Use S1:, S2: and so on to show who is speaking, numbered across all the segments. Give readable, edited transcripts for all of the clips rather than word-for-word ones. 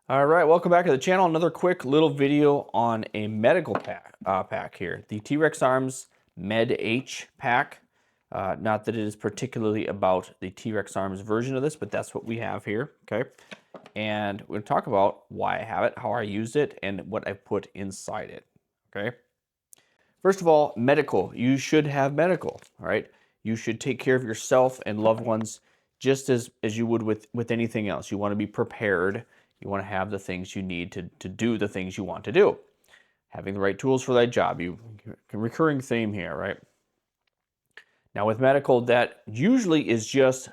S1: All right, welcome back to the channel. Another quick little video on a medical pack here. The T-Rex Arms Med H pack. Not that it is particularly about the T-Rex Arms version of this, but that's what we have here, okay? And we're going to talk about why I have it, how I used it, and what I put inside it, okay? First of all, medical. You should have medical, all right? You should take care of yourself and loved ones just as you would with anything else. You want to be prepared. You want to have the things you need to do the things you want to do. Having the right tools for that job. Recurring theme here, right? Now with medical, that usually is just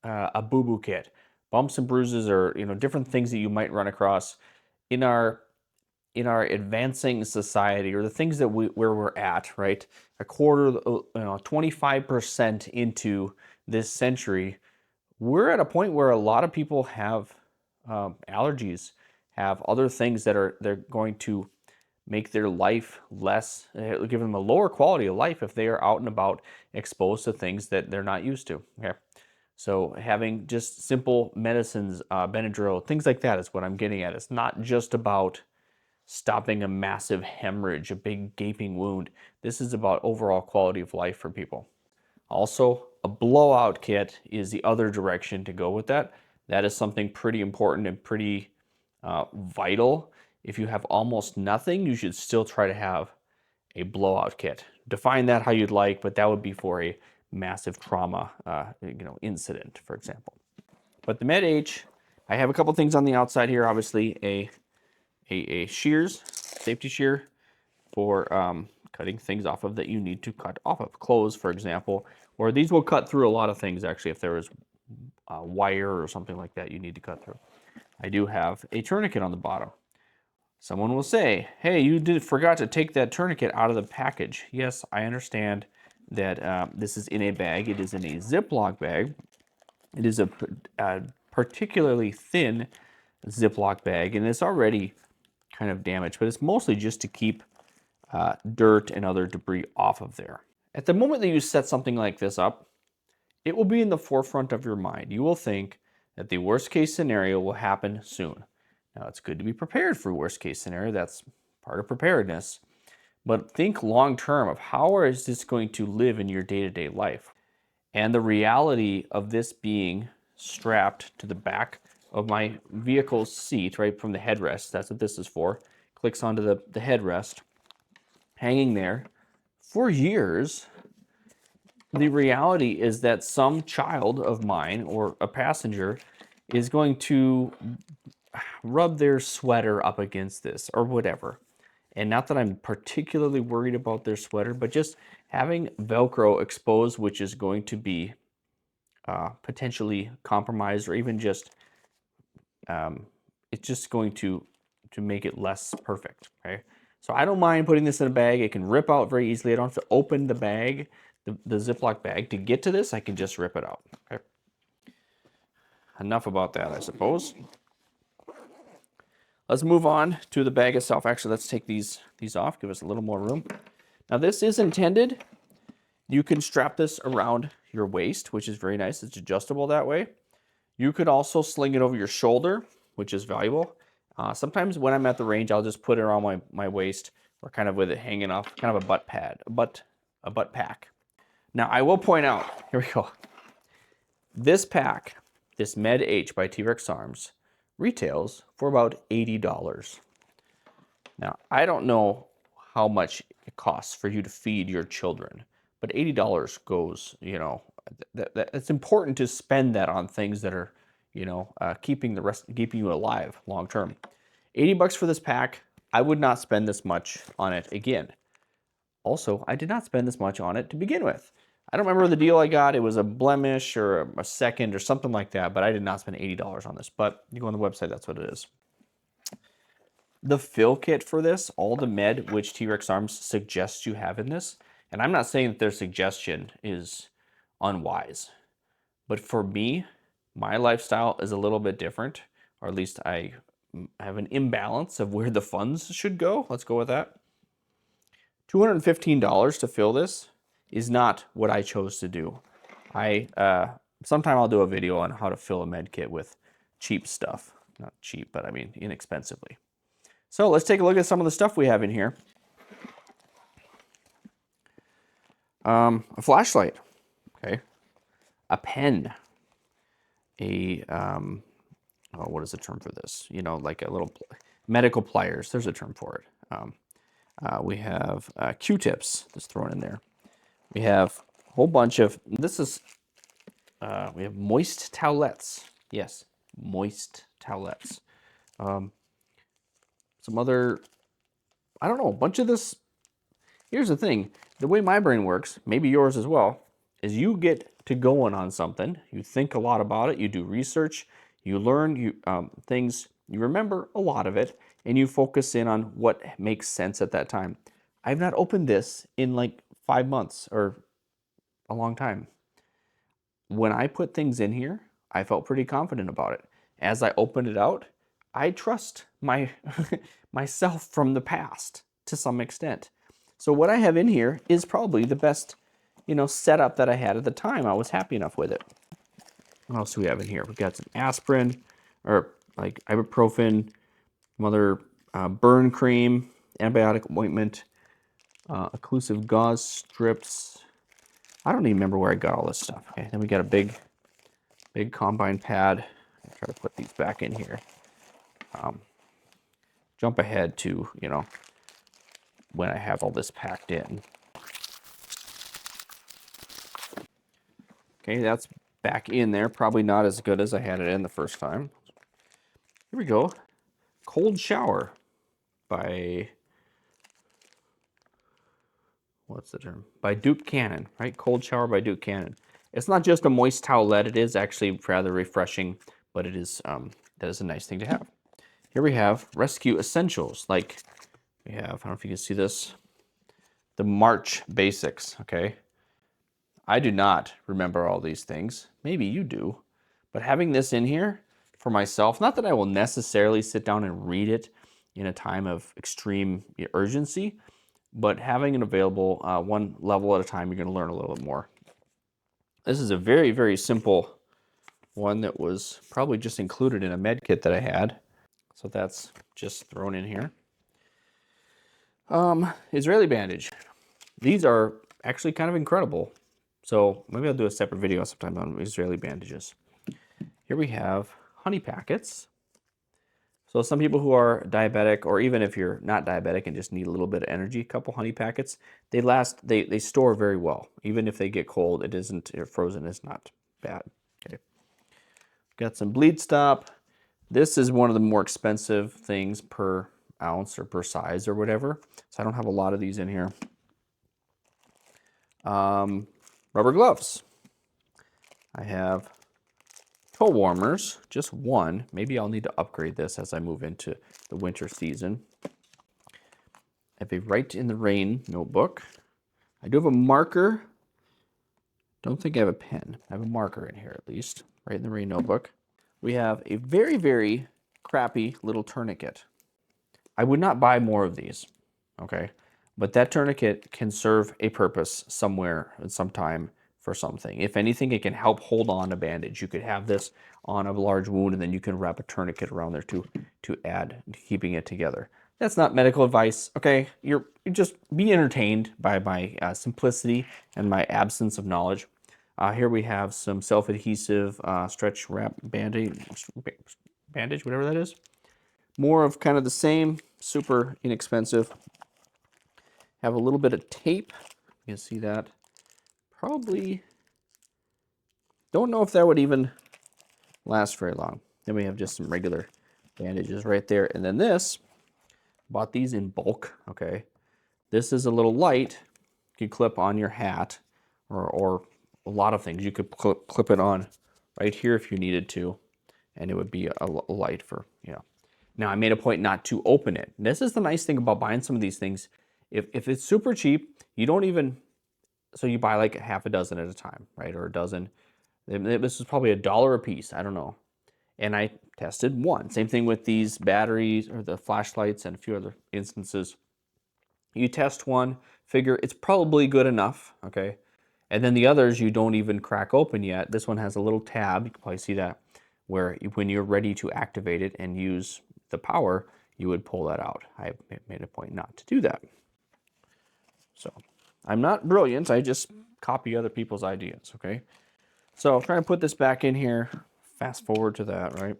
S1: a boo-boo kit. Bumps and bruises or different things that you might run across in our advancing society, or the things that where we're at, right? A quarter, 25% into this century, we're at a point where a lot of people have allergies, have other things that they're going to make their life less, give them a lower quality of life if they are out and about exposed to things that they're not used to. Okay, so having just simple medicines, Benadryl, things like that is what I'm getting at. It's not just about stopping a massive hemorrhage, a big gaping wound. This is about overall quality of life for people. Also, a blowout kit is the other direction to go with that. That is something pretty important and pretty vital. If you have almost nothing, you should still try to have a blowout kit. Define that how you'd like, but that would be for a massive trauma incident, for example. But the Med H, I have a couple things on the outside here. Obviously, a shears, safety shear for cutting things off of that you need to cut off of. Clothes, for example, or these will cut through a lot of things actually if there is wire or something like that you need to cut through. I do have a tourniquet on the bottom. Someone will say, hey, you forgot to take that tourniquet out of the package. Yes, I understand that this is in a bag. It is in a Ziploc bag. It is a particularly thin Ziploc bag, and it's already kind of damaged, but it's mostly just to keep dirt and other debris off of there. At the moment that you set something like this up, it will be in the forefront of your mind. You will think that the worst case scenario will happen soon. Now, it's good to be prepared for worst case scenario. That's part of preparedness. But think long term of how is this going to live in your day-to-day life? And the reality of this being strapped to the back of my vehicle's seat, right from the headrest, that's what this is for, clicks onto the headrest, hanging there for years. The reality is that some child of mine or a passenger is going to rub their sweater up against this or whatever. And not that I'm particularly worried about their sweater, but just having Velcro exposed, which is going to be potentially compromised, or even just it's just going to make it less perfect. Okay, so I don't mind putting this in a bag. It can rip out very easily. I don't have to open the bag, the Ziploc bag, to get to this. I can just rip it out. Okay, enough about that, I suppose. Let's move on to the bag itself. Actually, let's take these off, give us a little more room. Now, this is intended, you can strap this around your waist, which is very nice. It's adjustable that way. You could also sling it over your shoulder, which is valuable. Sometimes when I'm at the range, I'll just put it around my waist, or kind of with it hanging off, kind of a butt pad, a butt pack. Now, I will point out, here we go. This pack, this Med H by T-Rex Arms, retails for about $80. Now, I don't know how much it costs for you to feed your children, but $80 goes, it's important to spend that on things that are, keeping you alive long term. $80 for this pack. I would not spend this much on it again. Also, I did not spend this much on it to begin with. I don't remember the deal I got. It was a blemish or a second or something like that, but I did not spend $80 on this. But you go on the website, that's what it is. The fill kit for this, all the med which T-Rex Arms suggests you have in this, and I'm not saying that their suggestion is unwise, but for me, my lifestyle is a little bit different, or at least I have an imbalance of where the funds should go. Let's go with that. $215 to fill this is not what I chose to do. Sometime I'll do a video on how to fill a med kit with cheap stuff. not cheap, but I mean inexpensively. So let's take a look at some of the stuff we have in here. A flashlight, okay, a pen, a what is the term for this? You know, like a little medical pliers. There's a term for it. We have Q-tips just thrown in there. We have a whole bunch of, this is, we have moist towelettes. Yes, moist towelettes. Some other, I don't know, a bunch of this. Here's the thing, the way my brain works, maybe yours as well, is you get to going on something, you think a lot about it, you do research, you learn things, you remember a lot of it, and you focus in on what makes sense at that time. I've not opened this in like 5 months or a long time. When I put things in here, I felt pretty confident about it. As I opened it out, I trust myself from the past to some extent. So what I have in here is probably the best, setup that I had at the time. I was happy enough with it. What else do we have in here? We've got some aspirin, or like ibuprofen, some other burn cream, antibiotic ointment, occlusive gauze strips. I don't even remember where I got all this stuff. Okay, then we got a big combine pad. I'll try to put these back in here. Jump ahead to, when I have all this packed in. Okay, that's back in there. Probably not as good as I had it in the first time. Here we go. Cold shower by, what's the term? By Duke Cannon, right? Cold shower by Duke Cannon. It's not just a moist towelette. It is actually rather refreshing, but it is that is a nice thing to have. Here we have rescue essentials. Like we have, I don't know if you can see this, the March basics, okay? I do not remember all these things. Maybe you do. But having this in here for myself, not that I will necessarily sit down and read it in a time of extreme urgency, but having it available one level at a time, you're going to learn a little bit more. This is a very, very simple one that was probably just included in a med kit that I had. So that's just thrown in here. Israeli bandage. These are actually kind of incredible. So maybe I'll do a separate video sometime on Israeli bandages. Here we have honey packets. So some people who are diabetic, or even if you're not diabetic and just need a little bit of energy, a couple honey packets, they last, they store very well. Even if they get cold, it isn't frozen, it's not bad. Okay. Got some bleed stop. This is one of the more expensive things per ounce or per size or whatever. So I don't have a lot of these in here. Rubber gloves. I have toe warmers, just one. Maybe I'll need to upgrade this as I move into the winter season. I have a Write in the Rain notebook. I do have a marker. Don't think I have a pen. I have a marker in here at least. Write in the Rain notebook. We have a very, very crappy little tourniquet. I would not buy more of these, okay? But that tourniquet can serve a purpose somewhere at some time for something. If anything, it can help hold on a bandage. You could have this on a large wound and then you can wrap a tourniquet around there to add to keeping it together. That's not medical advice, okay? You just be entertained by my simplicity and my absence of knowledge. Here we have some self-adhesive stretch wrap bandage, whatever that is. More of kind of the same, super inexpensive. Have a little bit of tape. You can see that. Probably, don't know if that would even last very long. Then we have just some regular bandages right there. And then this, bought these in bulk, okay? This is a little light you can clip on your hat or a lot of things. You could clip it on right here if you needed to, and it would be a light for, Now, I made a point not to open it. This is the nice thing about buying some of these things. If it's super cheap, you don't even, so you buy like half a dozen at a time, right? Or a dozen. This is probably $1 a piece, I don't know. And I tested one. Same thing with these batteries or the flashlights and a few other instances. You test one, figure it's probably good enough, okay? And then the others you don't even crack open yet. This one has a little tab, you can probably see that, where when you're ready to activate it and use the power, you would pull that out. I made a point not to do that. So I'm not brilliant. I just copy other people's ideas, okay? So I'm trying to put this back in here. Fast forward to that, right?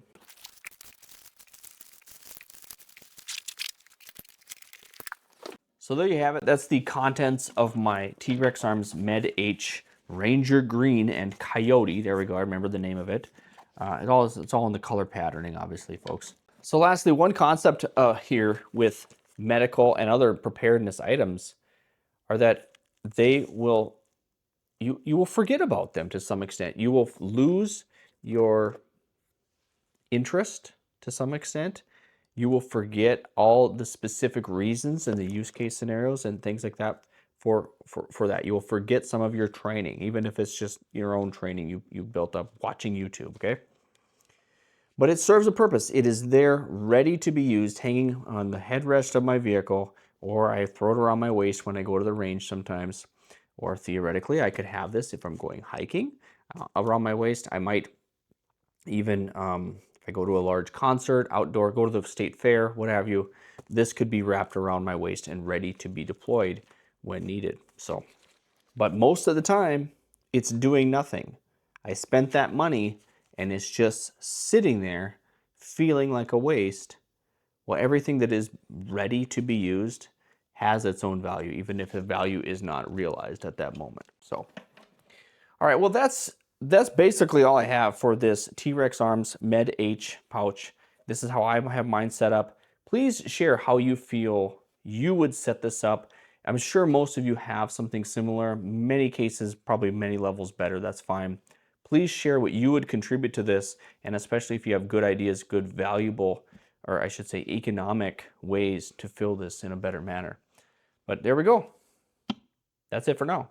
S1: So there you have it. That's the contents of my T-Rex Arms Med H Ranger Green and Coyote. There we go. I remember the name of it. It's all in the color patterning, obviously, folks. So lastly, one concept here with medical and other preparedness items are that they will, you will forget about them to some extent. You will lose your interest to some extent. You will forget all the specific reasons and the use case scenarios and things like that for that. You will forget some of your training, even if it's just your own training you built up watching YouTube, okay? But it serves a purpose. It is there ready to be used, hanging on the headrest of my vehicle, or I throw it around my waist when I go to the range sometimes. Or theoretically, I could have this if I'm going hiking around my waist. I might even, if I go to a large concert, outdoor, go to the state fair, what have you, this could be wrapped around my waist and ready to be deployed when needed. So, but most of the time, it's doing nothing. I spent that money and it's just sitting there feeling like a waste. Well, everything that is ready to be used has its own value, even if the value is not realized at that moment. So, all right, well, that's basically all I have for this T-Rex Arms Med H pouch. This is how I have mine set up. Please share how you feel you would set this up. I'm sure most of you have something similar. Many cases, probably many levels better. That's fine. Please share what you would contribute to this, and especially if you have good ideas, good, valuable, or I should say economic ways to fill this in a better manner. But there we go. That's it for now.